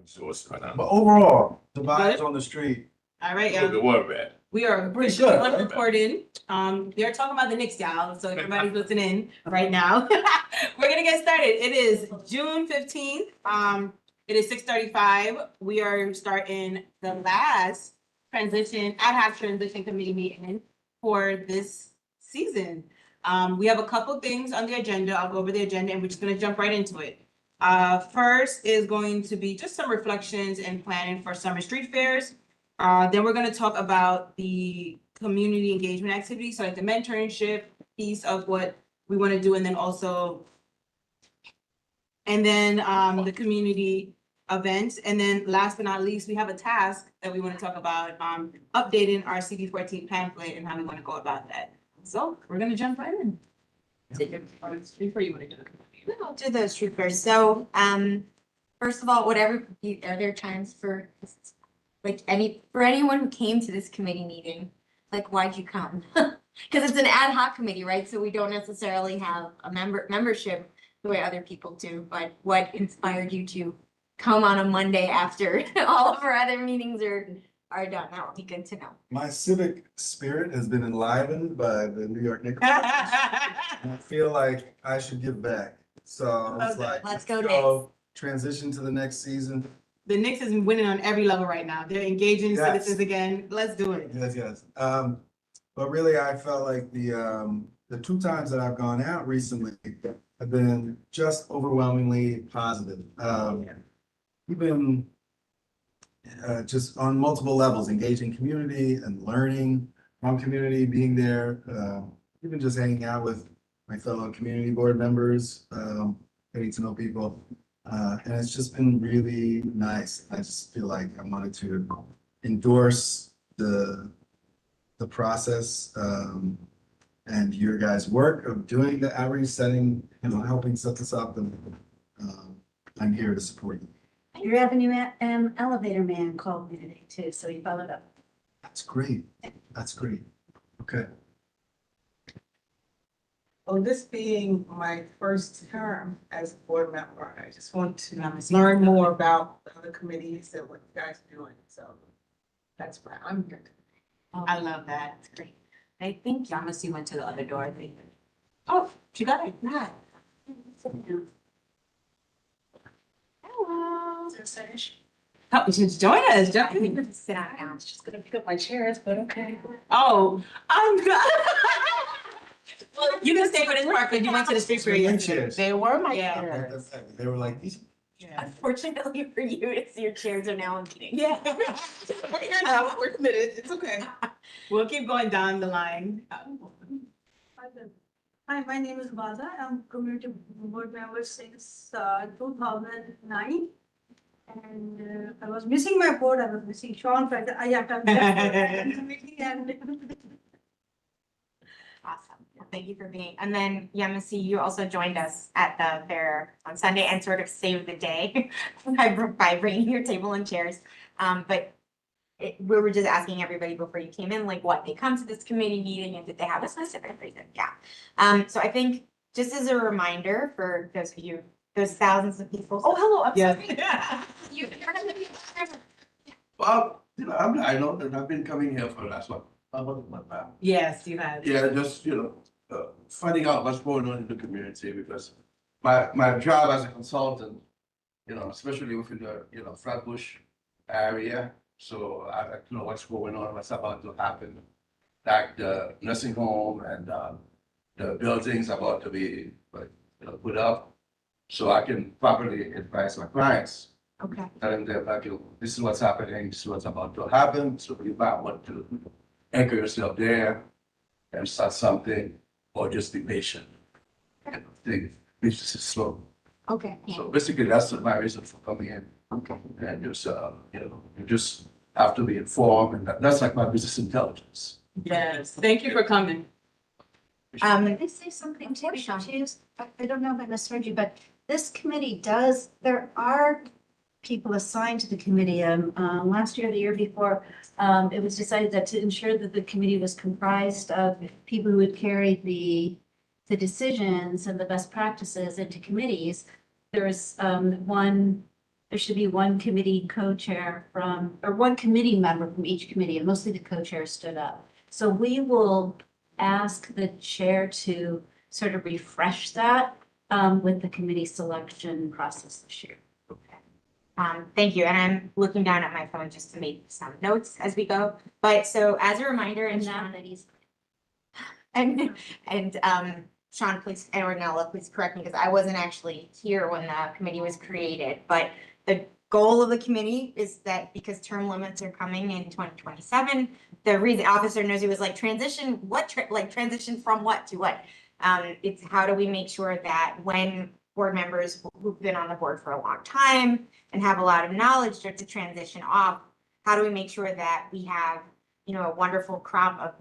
So what's going on? But overall, the vibes on the street. All right, Look y'all. at what, man? We are Pretty officially good, on right? recording. They're talking about the Knicks, y'all. So everybody's listening right now. We're gonna get started. It is June 15th. It is 6:35. We are starting the last ad hoc transition committee meeting for this season. We have a couple things on the agenda. I'll go over the agenda and we're just gonna jump right into it. First is going to be just some reflections and planning for summer street fairs. Then we're gonna talk about the community engagement activities, so like the mentorship piece of what we want to do, and then the community events. And then last but not least, we have a task that we want to talk about, updating our CB14 pamphlet and how we want to go about that. So we're gonna jump right in. Before you want to do the I'll do those street fairs. So, first of all, are there times for for anyone who came to this committee meeting, like, why'd you come? Because it's an ad hoc committee, right? So we don't necessarily have a membership the way other people do, but what inspired you to come on a Monday after all of our other meetings are done? That would be good to know. My civic spirit has been enlivened by the New York Knicks. I feel like I should give back. So I was like, Let's go transition to the next season. The Knicks is winning on every level right now. They're engaging Yes. citizens again. Let's do it. Yes. But really, I felt like the two times that I've gone out recently have been just overwhelmingly positive. Even just on multiple levels, engaging community and learning from community, being there, even just hanging out with my fellow community board members, getting to know people. And it's just been really nice. I just feel like I wanted to endorse the process and your guys' work of doing the outreach, helping set this up, and I'm here to support you. Your Avenue elevator man called me today too, so he followed up. That's great. That's great. Okay. Well, this being my first term as a board member, I just want to learn more about the other committees and what you guys are doing. So that's why I'm here. I love that. That's great. I think Yamasi went to the other door, I think. Oh, she got it. not. Hello. So finish. Oh, she's join us. Jump in. Sit down. It's just gonna pick up my chairs, but okay. Oh, I'm good. Well, you can stay with this part because you went to the street fair yesterday. Chairs. They were my Yeah. chairs. They were like, these. Unfortunately for you, your chairs are now in meeting. Yeah. We're here now, we're committed, it's okay. We'll keep going down the line. Hi, my name is Baza. I'm community board member since 2009. And I was missing my board. I was missing Sean. But I have to. Awesome. Well, thank you for being, and then Yamasi, you also joined us at the fair on Sunday and sort of saved the day by bringing your table and chairs. But we were just asking everybody before you came in, like, what they come to this committee meeting and did they have a specific reason? Yeah. So I think just as a reminder for those of you, those thousands of people. Oh, hello. I'm sorry. You're gonna be. Well, I know that I've been coming here for the last one, about a month now. Yes, you have. Yeah, just, finding out what's going on in the community because my job as a consultant, especially within the Flatbush area. So I like to know what's going on, what's about to happen. Like the nursing home and the buildings about to be put up. So I can properly advise my clients. Okay. Telling them like, this is what's happening, this is what's about to happen, so you might want to anchor yourself there and start something, or just be patient. Thing, business is slow. Okay. So basically, that's my reason for coming in. Okay. And just, you just have to be informed, and that's like my business intelligence. Yes, thank you for coming. Can I say something too? I don't know if I misheard you, but this committee there are people assigned to the committee. Last year, the year before, it was decided that to ensure that the committee was comprised of people who would carry the decisions and the best practices into committees. There's one there should be one committee co-chair from, or one committee member from each committee, and mostly the co-chair stood up. So we will ask the chair to sort of refresh that with the committee selection process this year. Thank you, and I'm looking down at my phone just to make some notes as we go. But so as a reminder, and And now Sean, that he's and Sean, please, and Ornella, please correct me, because I wasn't actually here when the committee was created, but the goal of the committee is that because term limits are coming in 2027, the reason Officer Nosy was like, transition, transition from what to what? It's how do we make sure that when board members who've been on the board for a long time and have a lot of knowledge start to transition off, how do we make sure that we have, a wonderful crop of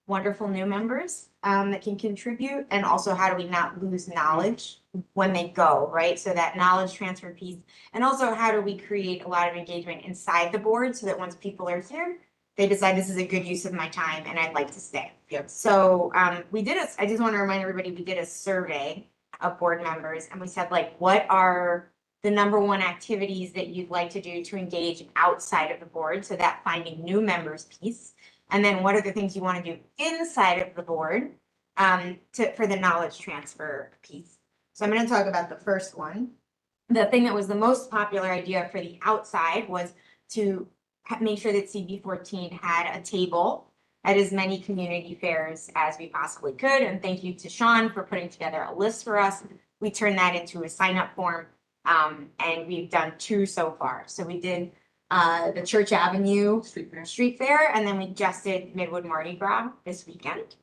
wonderful new members that can contribute, and also how do we not lose knowledge when they go, right? So that knowledge transfer piece, and also how do we create a lot of engagement inside the board so that once people are here, they decide this is a good use of my time and I'd like to stay. Yep. So I just want to remind everybody, we did a survey of board members and we said, like, what are the number one activities that you'd like to do to engage outside of the board? So that finding new members piece. And then what are the things you want to do inside of the board for the knowledge transfer piece? So I'm going to talk about the first one. The thing that was the most popular idea for the outside was to make sure that CB14 had a table at as many community fairs as we possibly could. And thank you to Sean for putting together a list for us. We turned that into a sign-up form, and we've done 2 so far. So we did the Church Avenue Street Fair, and then we just did Midwood Mardi Gras this weekend.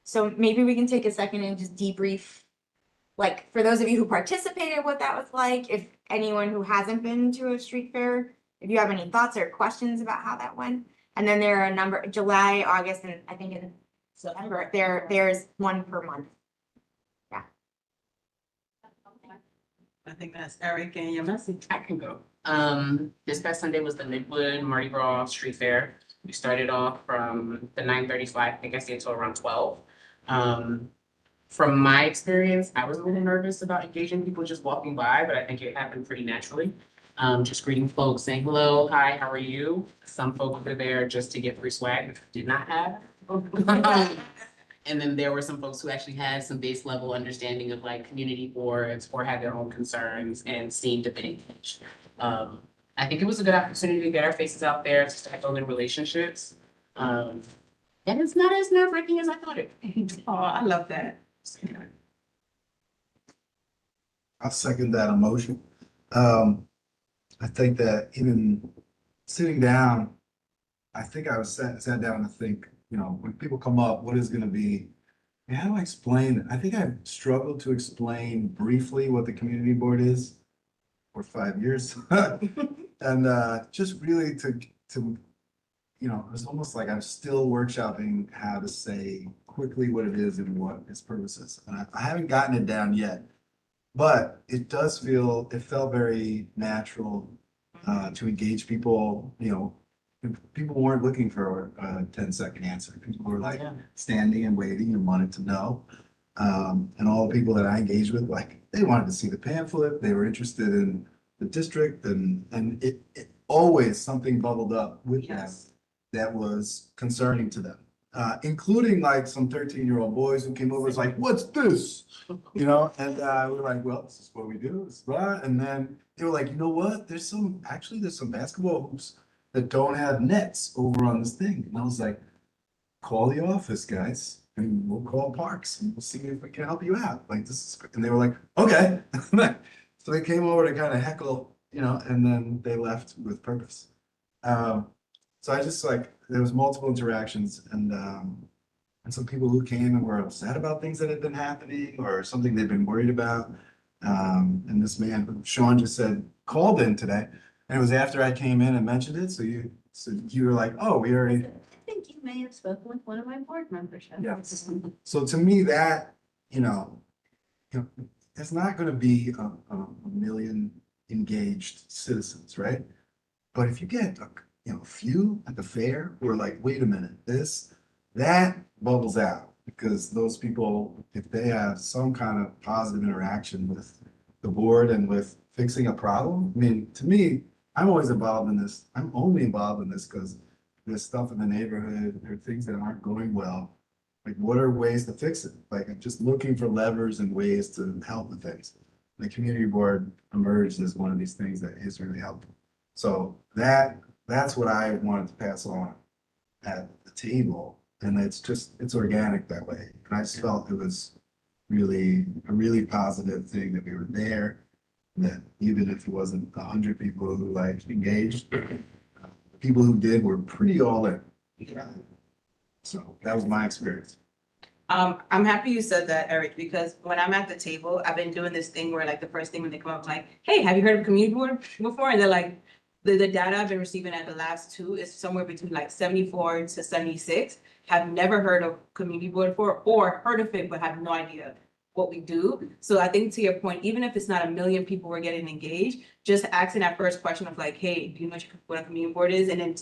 So maybe we can take a second and just debrief, like, for those of you who participated, what that was like. If anyone who hasn't been to a street fair, if you have any thoughts or questions about how that went. And then there are a number, July, August, and I think in September, there's one per month. I think that's Eric and your message. I can go. This past Sunday was the Midwood Mardi Gras Street Fair. We started off from the 9:35, I think I stayed until around 12. From my experience, I was a little nervous about engaging people just walking by, but I think it happened pretty naturally. Just greeting folks, saying hello, hi, how are you? Some folks were there just to get free swag, which we did not have. And then there were some folks who actually had some base level understanding of like community boards or had their own concerns and seemed to be engaged. I think it was a good opportunity to get our faces out there, to start building relationships. And it's not as nerve-wracking as I thought it. Oh, I love that. I'll second that emotion. I think that even sitting down, I think I was sat down to think, when people come up, what is gonna be, how do I explain it? I think I've struggled to explain briefly what the community board is for 5 years. And just really to it's almost like I'm still workshopping how to say quickly what it is and what its purpose is. And I haven't gotten it down yet, but it felt very natural to engage people, people weren't looking for a 10-second answer. People were like standing and waiting and wanted to know. And all the people that I engaged with, like, they wanted to see the pamphlet, they were interested in the district, and it always something bubbled up with them that was concerning to them. Including like some 13-year-old boys who came over, was like, what's this? And we were like, well, this is what we do. And then they were like, you know what? There's some basketball hoops that don't have nets over on this thing. And I was like, call the office, guys, and we'll call Parks and we'll see if we can help you out. Like, this is, and they were like, okay. So they came over to kind of heckle, and then they left with purpose. So I just there was multiple interactions and some people who came and were upset about things that had been happening or something they'd been worried about. And this man, who Sean just said, called in today. And it was after I came in and mentioned it. So you were like, oh, we already. I think you may have spoken with one of my board members. Yeah. So to me that, there's not going to be a million engaged citizens, right? But if you get a few at the fair who are like, wait a minute, that bubbles out, because those people, if they have some kind of positive interaction with the board and with fixing a problem. I mean, to me, I'm always involved in this. I'm only involved in this because there's stuff in the neighborhood, there are things that aren't going well. Like, what are ways to fix it? Like, I'm just looking for levers and ways to help with things. The community board emerged as one of these things that is really helpful. So that's what I wanted to pass on at the table. And it's organic that way. And I just felt it was really, a really positive thing that we were there. That even if it wasn't 100 people who like engaged, the people who did were pretty all in. So that was my experience. I'm happy you said that, Eric, because when I'm at the table, I've been doing this thing where like the first thing when they come up, like, hey, have you heard of community board before? And they're like, the data I've been receiving at the last two is somewhere between like 74 to 76. Have never heard of community board before or heard of it, but have no idea what we do. So I think to your point, even if it's not 1 million people we're getting engaged, just asking that first question of like, hey, do you know what a community board is? And then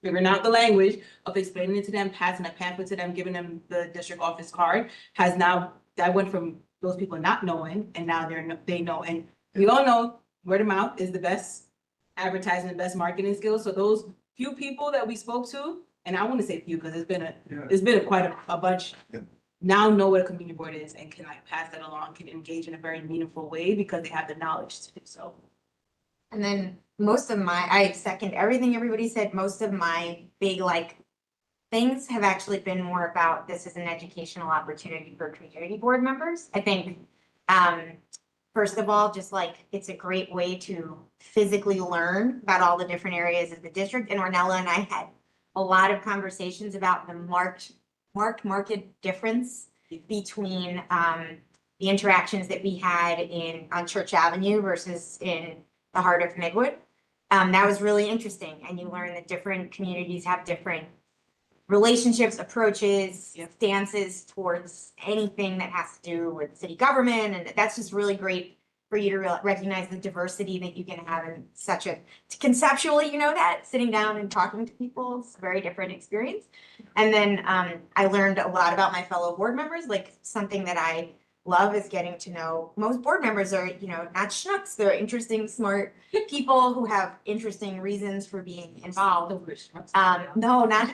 figuring out the language of explaining it to them, passing a pamphlet to them, giving them the district office card has now, that went from those people not knowing and now they know. And we all know word of mouth is the best advertising, the best marketing skills. So those few people that we spoke to, and I want to say few because it's been quite a bunch, now know what a community board is and can like pass that along, can engage in a very meaningful way because they have the knowledge to do so. And then I second everything everybody said. Most of my big like things have actually been more about this is an educational opportunity for community board members. I think, first of all, just like it's a great way to physically learn about all the different areas of the district. And Ornella and I had a lot of conversations about the marked market difference between the interactions that we had on Church Avenue versus in the heart of Midwood. That was really interesting. And you learn that different communities have different relationships, approaches, stances towards anything that has to do with city government. And that's just really great for you to recognize the diversity that you can have in such a, conceptually, you know, that sitting down and talking to people is a very different experience. And then I learned a lot about my fellow board members, like something that I love is getting to know most board members are, you know, not schnooks. They're interesting, smart people who have interesting reasons for being involved. No, not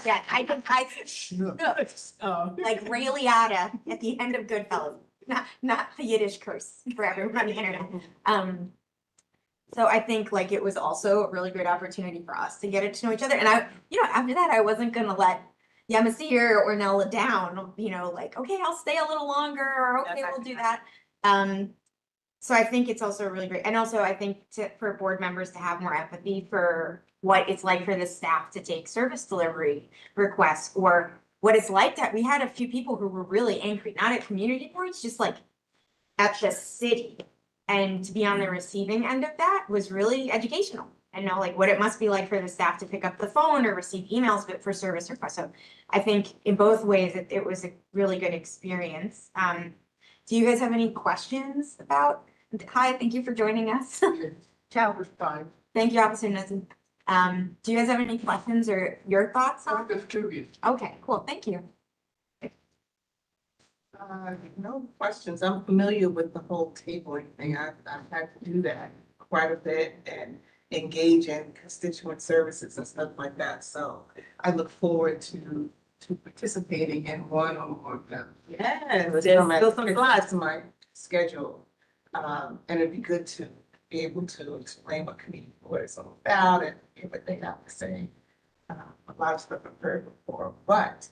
yeah. Like Ray Liotta at the end of Goodfellas, not the Yiddish curse for everyone on the internet. So I think like it was also a really great opportunity for us to get to know each other. And I, you know, after that, I wasn't gonna let Yamasi or Ornella down, you know, like, okay, I'll stay a little longer, or okay, we'll do that. So I think it's also really great. And also I think for board members to have more empathy for what it's like for the staff to take service delivery requests, or what it's like that we had a few people who were really angry, not at community boards, just like at the city. And to be on the receiving end of that was really educational. And know like what it must be like for the staff to pick up the phone or receive emails, but for service requests. So I think in both ways it was a really good experience. Do you guys have any questions about? Hi, thank you for joining us. Ciao. Thank you, Officer Nelson. Do you guys have any questions or your thoughts on? Okay, cool. Thank you. No questions. I'm familiar with the whole tabling thing. I've had to do that quite a bit and engage in constituent services and stuff like that. So I look forward to participating in one or more of them. Yeah, It's my schedule. And it'd be good to be able to explain what community board is all about and hear what they have to say. A lot of stuff I've heard before, but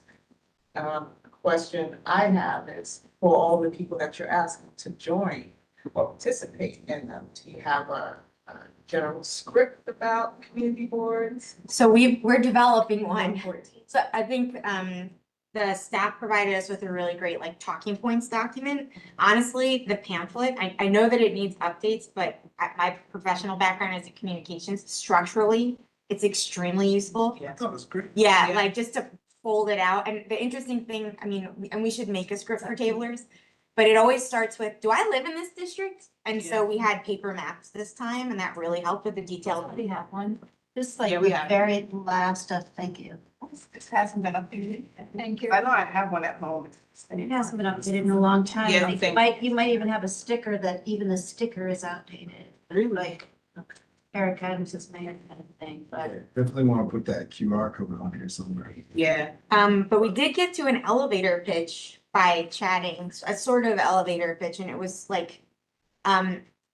the question I have is for all the people that you're asking to join or participate in them, do you have a general script about community boards? So we're developing one. So I think the staff provided us with a really great like talking points document. Honestly, the pamphlet, I know that it needs updates, but my professional background is in communications. Structurally, it's extremely useful. I thought it was great. Yeah, like just to fold it out. And the interesting thing, I mean, and we should make a script for tablers, but it always starts with, do I live in this district? And so we had paper maps this time, and that really helped with the detail. We have one, just like Yeah, we the have. very last, thank you. This hasn't been updated. Thank you. I know I have one at home. It hasn't been updated in a long time. Yeah, Like, thank you might even have a sticker that even the sticker is outdated. Like Eric Adams' mayor kind of thing, but. Definitely want to put that QR code on here somewhere. Yeah. But we did get to an elevator pitch by chatting, a sort of elevator pitch, and it was like,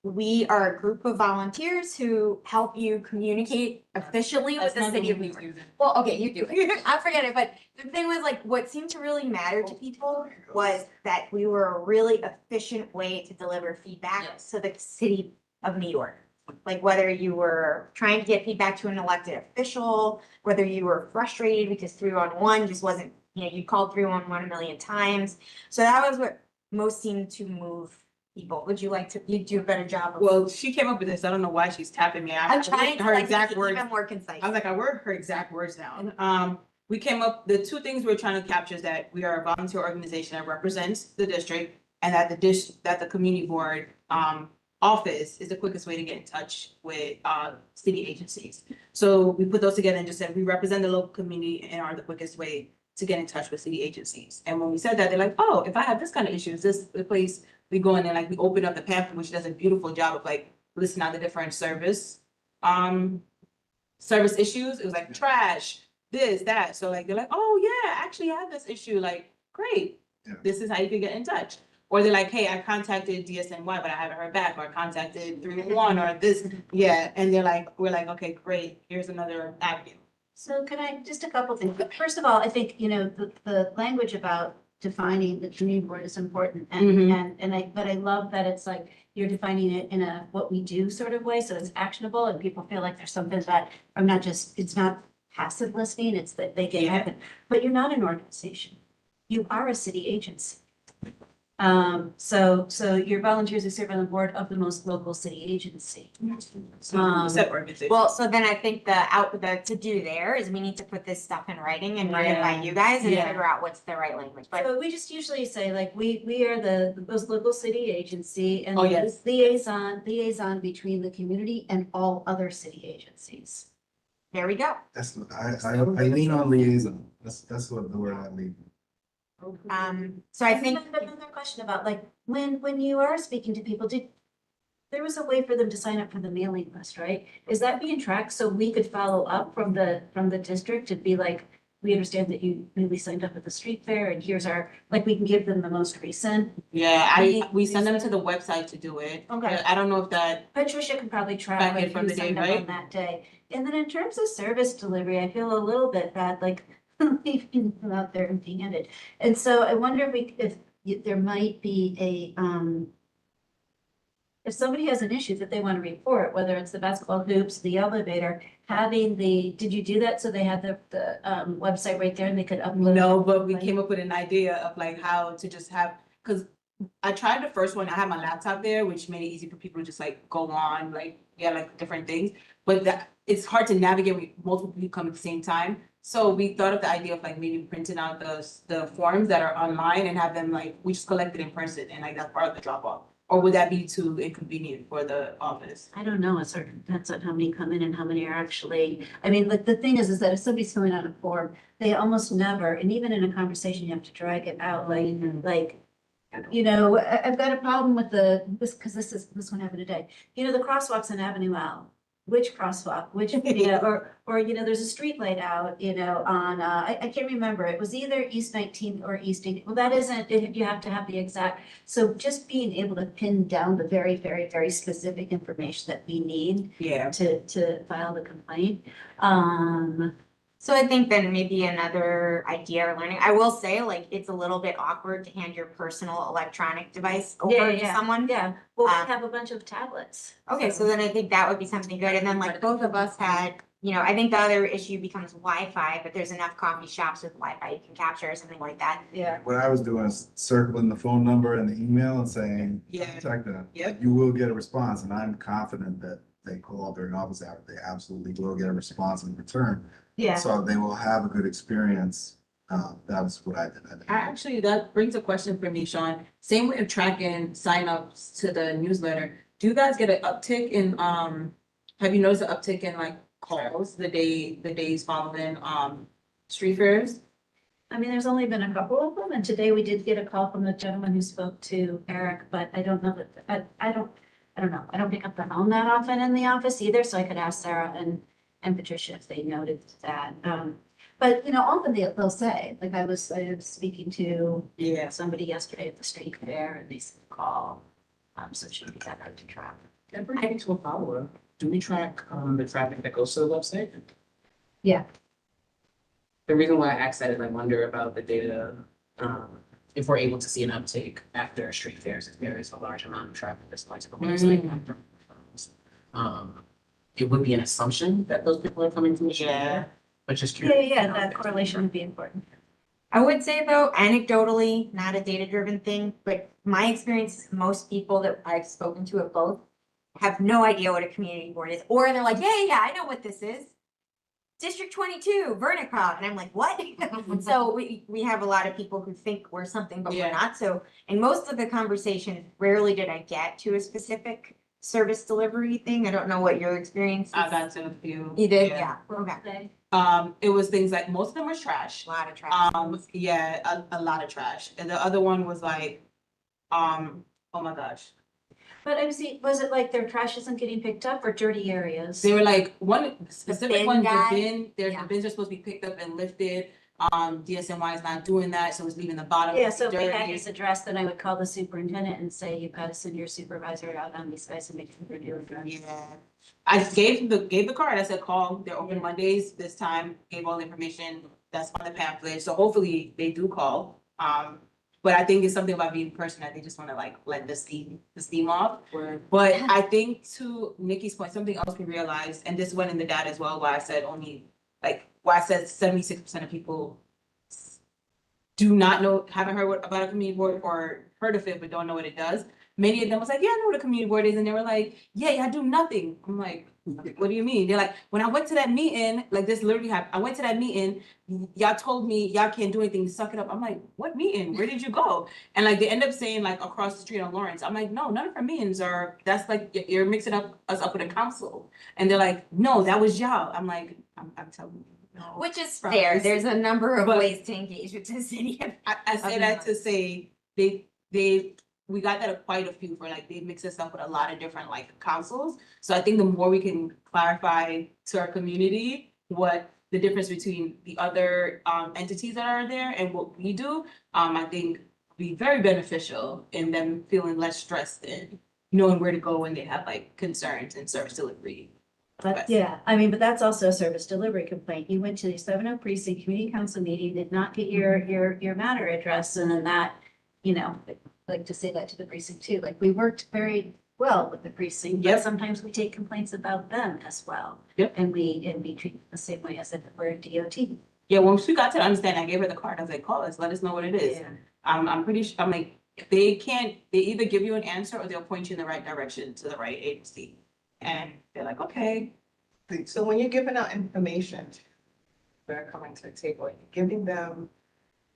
we are a group of volunteers who help you communicate efficiently with the city of New York. Well, okay, you do it. I forget it, but the thing was like, what seemed to really matter to people was that we were a really efficient way to deliver feedback Yes. to the city of New York. Like whether you were trying to get feedback to an elected official, whether you were frustrated because 311 just wasn't, you called 311 a million times. So that was what most seemed to move people. Would you like to, you do a better job of? Well, she came up with this. I don't know why she's tapping me. I'm trying to her like exact make it words. even more concise. I was like, I wrote her exact words down. We came up, the two things we're trying to capture is that we are a volunteer organization that represents the district and that the community board, office is the quickest way to get in touch with, city agencies. So we put those together and just said, we represent the local community and are the quickest way to get in touch with city agencies. And when we said that, they're like, oh, if I have this kind of issues, this is the place we go in and like, we open up the pamphlet, which does a beautiful job of like listing out the different service issues. It was like trash, this, that. So like, they're like, oh yeah, I actually have this issue. Like, great. Yeah. This is how you can get in touch. Or they're like, hey, I contacted DSNY, but I haven't heard back, or I contacted 311 or this. Yeah. And they're like, we're like, okay, great. Here's another avenue. So can I, just a couple things. But first of all, I think, the language about defining the community board is important. But I love that it's like, you're defining it in a what we do sort of way, so it's actionable and people feel like there's something that, I'm not just, it's not passive listening, it's that they get happen. But you're not an organization. You are a city agency. So your volunteers who serve on the board of the most local city agency. Except organization. Well, so then I think the to do there is we need to put this stuff in writing and run it by you guys and Yeah. figure out what's the right language. But So we just usually say like, we are the most local city agency and Oh, yes. liaison between the community and all other city agencies. there we go. That's, I lean on liaison. That's what the word I lean. So I think. Another question about like, when you are speaking to people, there was a way for them to sign up for the mailing list, right? Is that being tracked so we could follow up from the district and be like, we understand that you newly signed up at the street fair and here's our, like, we can give them the most recent. Yeah, we send them to the website to do it. Okay. I don't know if that, Patricia can probably track Back in like from who the day, signed up on right? that day. And then in terms of service delivery, I feel a little bit bad, like leaving them out there empty-handed. And so I wonder if there might be if somebody has an issue that they want to report, whether it's the basketball hoops, the elevator, did you do that? So they had the website right there and they could upload? no, but we came up with an idea of like how to just have, because I tried the first one, I had my laptop there, which made it easy for people to just like go on, like, like different things. But it's hard to navigate when multiple people come at the same time. So we thought of the idea of like maybe printing out the forms that are online and have them like, we just collect it in person and like that's part of the drop off. Or would that be too inconvenient for the office? I don't know, it sort of depends on how many come in and how many are actually, I mean, like, the thing is that if somebody's filling out a form, they almost never, and even in a conversation, you have to drag it out, like, I've got a problem with because this one happened today. The crosswalks on Avenue L, which crosswalk, which, or there's a street light out, on, I can't remember, it was either East 19th or East 18th. Well, that isn't, you have to have the exact, so just being able to pin down the very, very, very specific information that we need Yeah. to file the complaint. So I think then maybe another idea or learning, I will say, like, it's a little bit awkward to hand your personal electronic device over to someone. Yeah, well, we have a bunch of tablets. Okay, so then I think that would be something good. And then like both of us had, I think the other issue becomes Wi-Fi, but there's enough coffee shops with Wi-Fi you can capture or something like that. Yeah. What I was doing is circling the phone number and the email and saying, Yeah. contact them. Yep. You will get a response, and I'm confident that they call during office hours, they absolutely will get a response in return. Yeah. So they will have a good experience. That's what I did. Actually, that brings a question for me, Sean. Same way of tracking signups to the newsletter. Do you guys get an uptick in, have you noticed an uptick in like calls the days following, street fairs? I mean, there's only been a couple of them, and today we did get a call from the gentleman who spoke to Eric, but I don't know that, I don't know. I don't pick up the phone that often in the office either, so I could ask Sarah and Patricia if they noted that. But, you know, often they'll say, like I was speaking to Yeah. somebody yesterday at the street fair, and they said, call. So it shouldn't be that hard to track. And bring it to a follow-up. Do we track the traffic that goes to the website? Yeah. The reason why I asked that is I wonder about the data, if we're able to see an uptake after street fairs, if there is a large amount of traffic that's going to the website. It would be an assumption that those people are coming from the street Yeah. fair, but just Yeah, curious. yeah, that correlation would be important. I would say though, anecdotally, not a data-driven thing, but my experience is most people that I've spoken to at both have no idea what a community board is, or they're like, yeah, I know what this is. District 22, Vernicroft, and I'm like, what? So we have a lot of people who think we're something, but Yeah. we're not. So in most of the conversations, rarely did I get to a specific service delivery thing. I don't know what your experience is. I got to a few. You did, yeah, okay. It was things like, most of them was trash. A lot of trash. Yeah, a lot of trash. And the other one was like, oh my gosh. But I see, was it like their trash isn't getting picked up or dirty areas? They were like, one specific bin one, the guy? bin, Yeah. the bins are supposed to be picked up and lifted. DSNY is not doing that, so it's leaving the bottom. Yeah, so if we had dirty. his address, then I would call the superintendent and say, you've got to send your supervisor out on these guys and make sure they're doing it. Yeah, I gave the card, I said, call, they're open Mondays this time, gave all the information that's on the pamphlet, so hopefully they do call. But I think it's something about being personal, they just wanna like let the steam off. But I think to Nikki's point, something else we realized, and this went in the data as well, why I said 76% of people do not know, haven't heard about a community board or heard of it, but don't know what it does. Many of them was like, yeah, I know what a community board is. And they were like, yeah, I do nothing. I'm like, what do you mean? They're like, when I went to that meeting, like this literally happened. I went to that meeting, y'all told me y'all can't do anything, suck it up. I'm like, what meeting? Where did you go? And like, they end up saying like across the street on Lawrence. I'm like, no, none of our meetings are, that's like, you're mixing us up with a council. And they're like, no, that was y'all. I'm like, I'm telling you. No. Which is From fair. this- There's a number of but- ways to engage with the city. I say that to say we got that quite a few for like they mix us up with a lot of different like councils. So I think the more we can clarify to our community what the difference between the other entities that are there and what we do, I think be very beneficial in them feeling less stressed and knowing where to go when they have like concerns and service delivery. But yeah, I mean, but that's also a service delivery complaint. You went to the 70 precinct community council meeting, did not get your matter address, and then that, you know, I'd like to say that to the precinct too. Like, we worked very well with the precinct, but Yep. sometimes we take complaints about them as well. Yep. And we treat them the same way as if it were a DOT. Yeah, once we got to understand, I gave her the card. I was like, call us, let us know what it is. Yeah. I'm pretty sure, I'm like, they either give you an answer or they'll point you in the right direction to the right agency. And they're like, okay. So when you're giving out information, they're coming to the table, are you giving them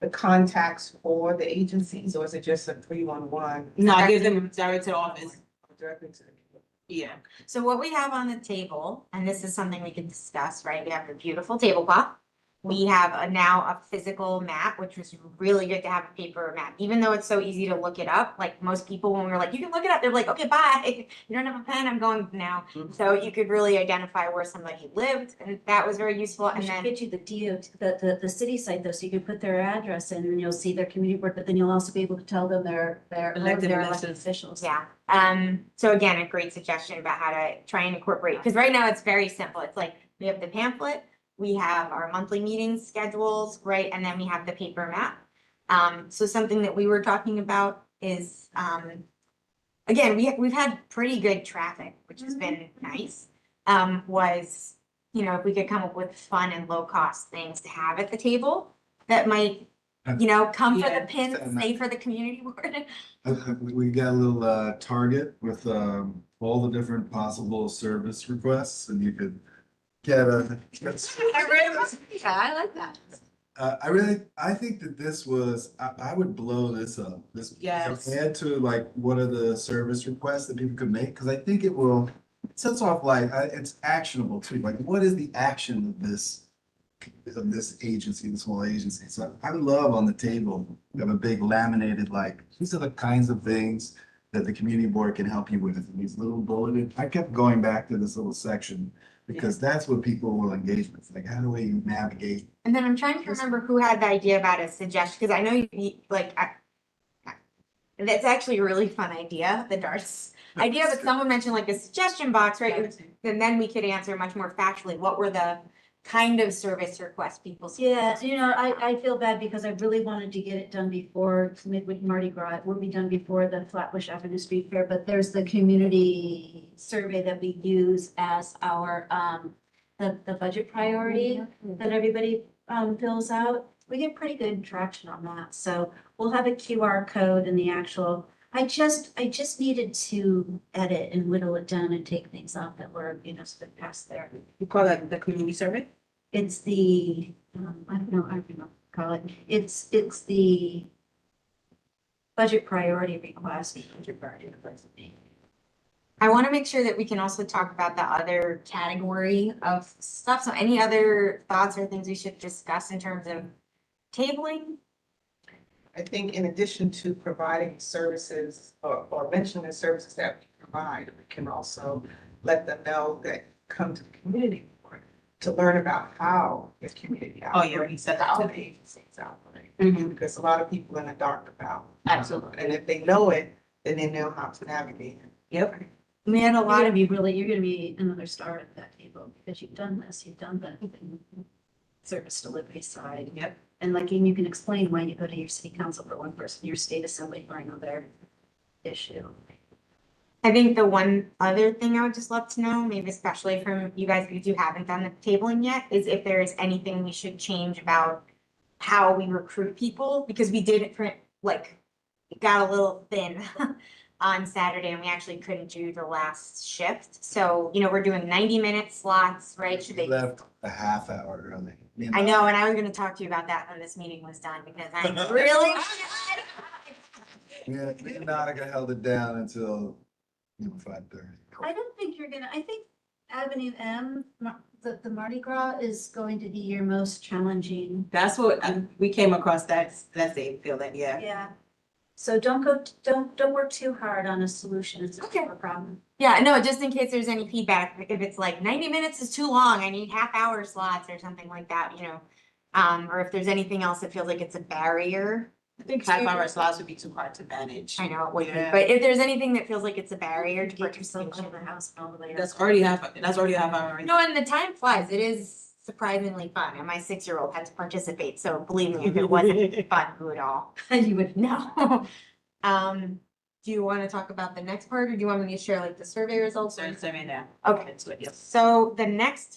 the contacts for the agencies, or is it just a 311? No, I give them direct to the office. Directly to the. Yeah. So what we have on the table, and this is something we can discuss, right? We have a beautiful tablecloth. We have now a physical map, which was really good to have a paper map, even though it's so easy to look it up. Like most people, when we were like, you can look it up, they're like, okay, bye. You don't have a pen, I'm going now. So you could really identify where somebody lived, and that was very useful. I And should then get you the DOT, the city site though, so you can put their address in and you'll see their community board, but then you'll also be able to tell them their Elected elected officials. officials. yeah. So again, a great suggestion about how to try and incorporate, because right now it's very simple. It's like, we have the pamphlet, we have our monthly meeting schedules, right? And then we have the paper map. So something that we were talking about is, again, we've had pretty good traffic, which has been nice. Was, you know, if we could come up with fun and low cost things to have at the table that might, you know, come for Yeah. the pins, stay for the community board. We got a little target with all the different possible service requests, and you could get a. I like that. I think that this was, I would blow this up. This Yes. add to like what are the service requests that people could make, because I think it will, it sets off like it's actionable too. Like, what is the action of this of this agency, this whole agency. So I would love on the table, we have a big laminated, like, these are the kinds of things that the community board can help you with. And these little bulleted, I kept going back to this little section because that's what people will engage with. Like, how do we navigate? And then I'm trying to remember who had the idea about a suggestion, because I know that's actually a really fun idea, the darts idea, but someone mentioned like a suggestion box, right? And then we could answer much more factually, what were the kind of service requests people said? Yeah, you know, I feel bad because I really wanted to get it done before Midwood Mardi Gras. It will be done before the Flatbush Avenue Street Fair, but there's the community survey that we use as our, the budget priority that everybody, fills out. We get pretty good traction on that. So we'll have a QR code in the actual, I just needed to edit and whittle it down and take things off that were, sort of past there. You call that the community survey? It's the, I don't know what to call it. It's the budget priority request. I want to make sure that we can also talk about the other category of stuff. So any other thoughts or things we should discuss in terms of tabling? I think in addition to providing services or mentioning the services that we provide, we can also let them know that come to the community board to learn about how the community Oh, you operates, already said how that the too. agencies operate. Mhm. Because a lot of people in the dark about. Absolutely. And if they know it, then they know how to navigate it. Yep. We had a You're lot gonna of, be you're gonna be another star at that table because you've done this, you've done the service delivery side. Yep. And like, and you can explain why you go to your city council for one person, your state assembly for another issue. I think the one other thing I would just love to know, maybe especially from you guys, because you haven't done the tabling yet, is if there is anything we should change about how we recruit people, because we did it for, like, it got a little thin on Saturday and we actually couldn't do the last shift. So, we're doing 90-minute slots, right? Should We they? left a half hour early. I know, and I was gonna talk to you about that when this meeting was done, because I'm really. Yeah, me and Monica held it down until 5:30. I don't think I think Avenue M, the Mardi Gras is going to be your most challenging. That's what, we came across that same feeling, yeah. Yeah. So don't work too hard on a solution. It's Okay. a problem. Yeah, no, just in case there's any feedback, if it's like 90 minutes is too long, I need half-hour slots or something like that, or if there's anything else that feels like it's a barrier. I think half-hour slots would be too hard to manage. I know it would be, Yeah. but if there's anything that feels like it's a barrier to Get yourself out participation. of the house and all the way. That's already half hour. Right? No, and the time flies. It is surprisingly fun, and my 6-year-old had to participate, so believe me, if it wasn't fun, who would all? You would No. Do you want to talk about the next part, or do you want me to share like the survey results? Survey now. Okay. It's good, yes. So the next